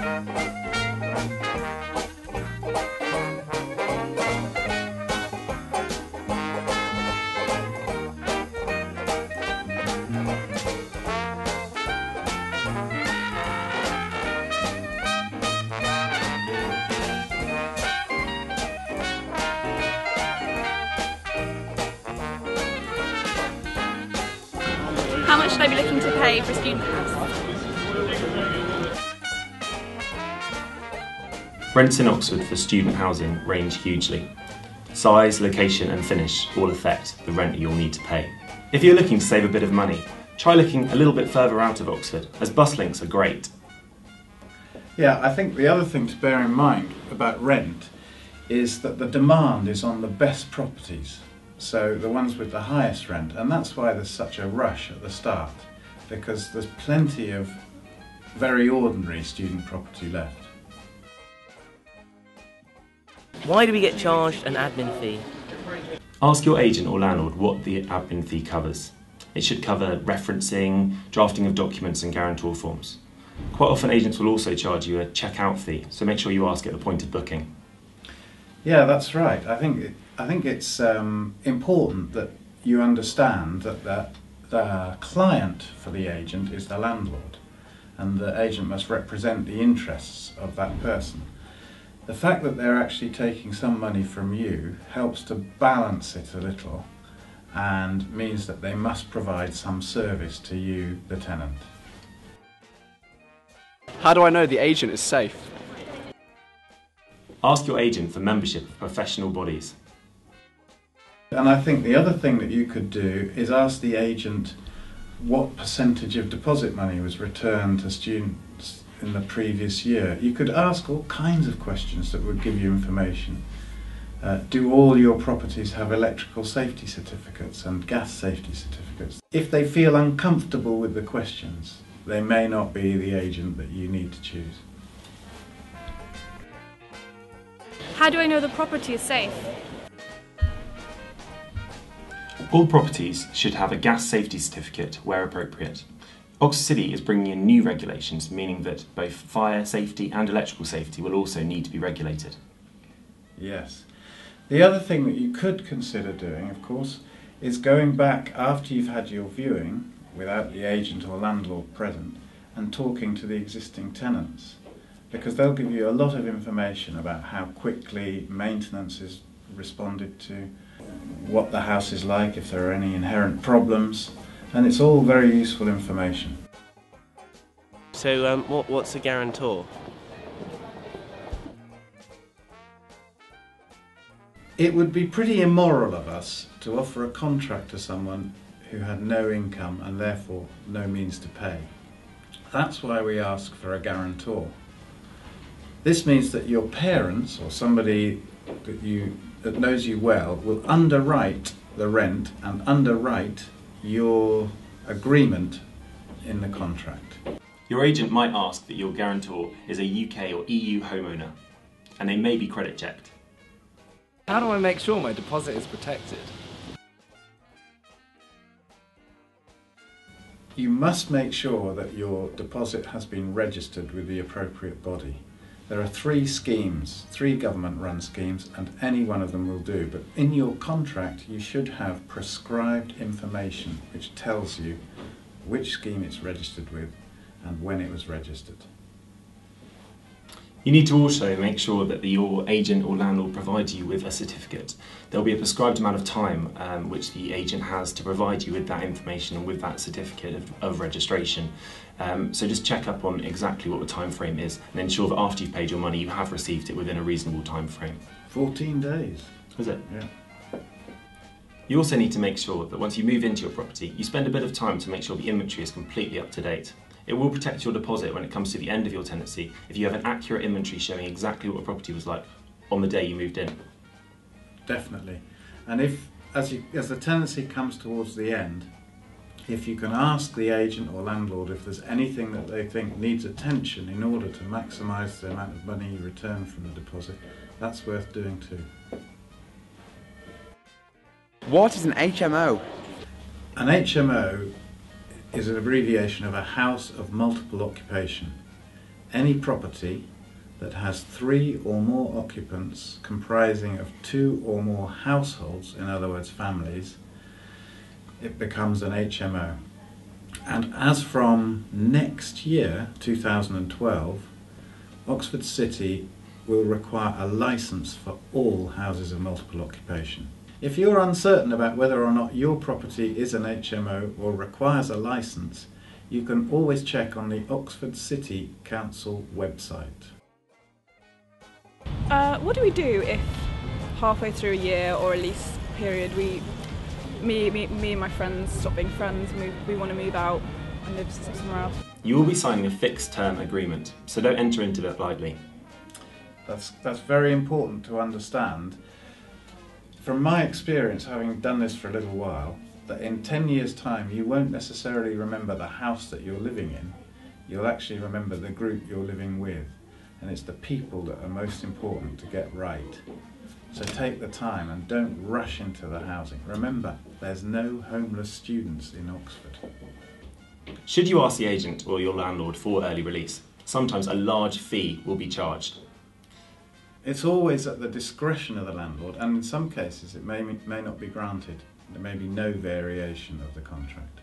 How much should I be looking to pay for a student house? Rents in Oxford for student housing range hugely. Size, location and finish all affect the rent you'll need to pay. If you're looking to save a bit of money, try looking a little bit further out of Oxford, as bus links are great. Yeah, I think the other thing to bear in mind about rent is that the demand is on the best properties, so the ones with the highest rent, and that's why there's such a rush at the start, because there's plenty of very ordinary student property left. Why do we get charged an admin fee? Ask your agent or landlord what the admin fee covers. It should cover referencing, drafting of documents and guarantor forms. Quite often agents will also charge you a check-out fee, so make sure you ask at the point of booking. Yeah, that's right. I think it's important that you understand that the client for the agent is the landlord, and the agent must represent the interests of that person. The fact that they're actually taking some money from you helps to balance it a little and means that they must provide some service to you, the tenant. How do I know the agent is safe? Ask your agent for membership of professional bodies. And I think the other thing that you could do is ask the agent what percentage of deposit money was returned to students in the previous year. You could ask all kinds of questions that would give you information. Do all your properties have electrical safety certificates and gas safety certificates? If they feel uncomfortable with the questions, they may not be the agent that you need to choose. How do I know the property is safe? All properties should have a gas safety certificate where appropriate. Oxford City is bringing in new regulations, meaning that both fire safety and electrical safety will also need to be regulated. Yes. The other thing that you could consider doing, of course, is going back after you've had your viewing, without the agent or landlord present, and talking to the existing tenants, because they'll give you a lot of information about how quickly maintenance is responded to, what the house is like, if there are any inherent problems, and it's all very useful information. So what's a guarantor? It would be pretty immoral of us to offer a contract to someone who had no income and therefore no means to pay. That's why we ask for a guarantor. This means that your parents or somebody that knows you well will underwrite the rent and underwrite your agreement in the contract. Your agent might ask that your guarantor is a UK or EU homeowner, and they may be credit checked. How do I make sure my deposit is protected? You must make sure that your deposit has been registered with the appropriate body. There are 3 schemes, 3 government-run schemes, and any one of them will do. But in your contract, you should have prescribed information which tells you which scheme it's registered with and when it was registered. You need to also make sure that your agent or landlord provides you with a certificate. There'll be a prescribed amount of time which the agent has to provide you with that information and with that certificate of registration. So just check up on exactly what the time frame is and ensure that after you've paid your money you have received it within a reasonable time frame. 14 days. Is it? Yeah. You also need to make sure that once you move into your property, you spend a bit of time to make sure the inventory is completely up to date. It will protect your deposit when it comes to the end of your tenancy if you have an accurate inventory showing exactly what the property was like on the day you moved in. Definitely. And if, as the tenancy comes towards the end, if you can ask the agent or landlord if there's anything that they think needs attention in order to maximise the amount of money you return from the deposit, that's worth doing too. What is an HMO? An HMO is an abbreviation of a house of multiple occupation. any property that has 3 or more occupants comprising of 2 or more households, in other words families, it becomes an HMO. And as from next year, 2012, Oxford City will require a licence for all houses of multiple occupation. If you're uncertain about whether or not your property is an HMO or requires a licence, you can always check on the Oxford City Council website. What do we do if halfway through a year or a lease period me and my friends stop being friends and we want to move out and live somewhere else? You will be signing a fixed term agreement, so don't enter into it lightly. That's very important to understand. From my experience, having done this for a little while, that in 10 years' time you won't necessarily remember the house that you're living in, you'll actually remember the group you're living with. And it's the people that are most important to get right. So take the time and don't rush into the housing. Remember, there's no homeless students in Oxford. Should you ask the agent or your landlord for early release, sometimes a large fee will be charged. It's always at the discretion of the landlord, and in some cases it may not be granted. There may be no variation of the contract.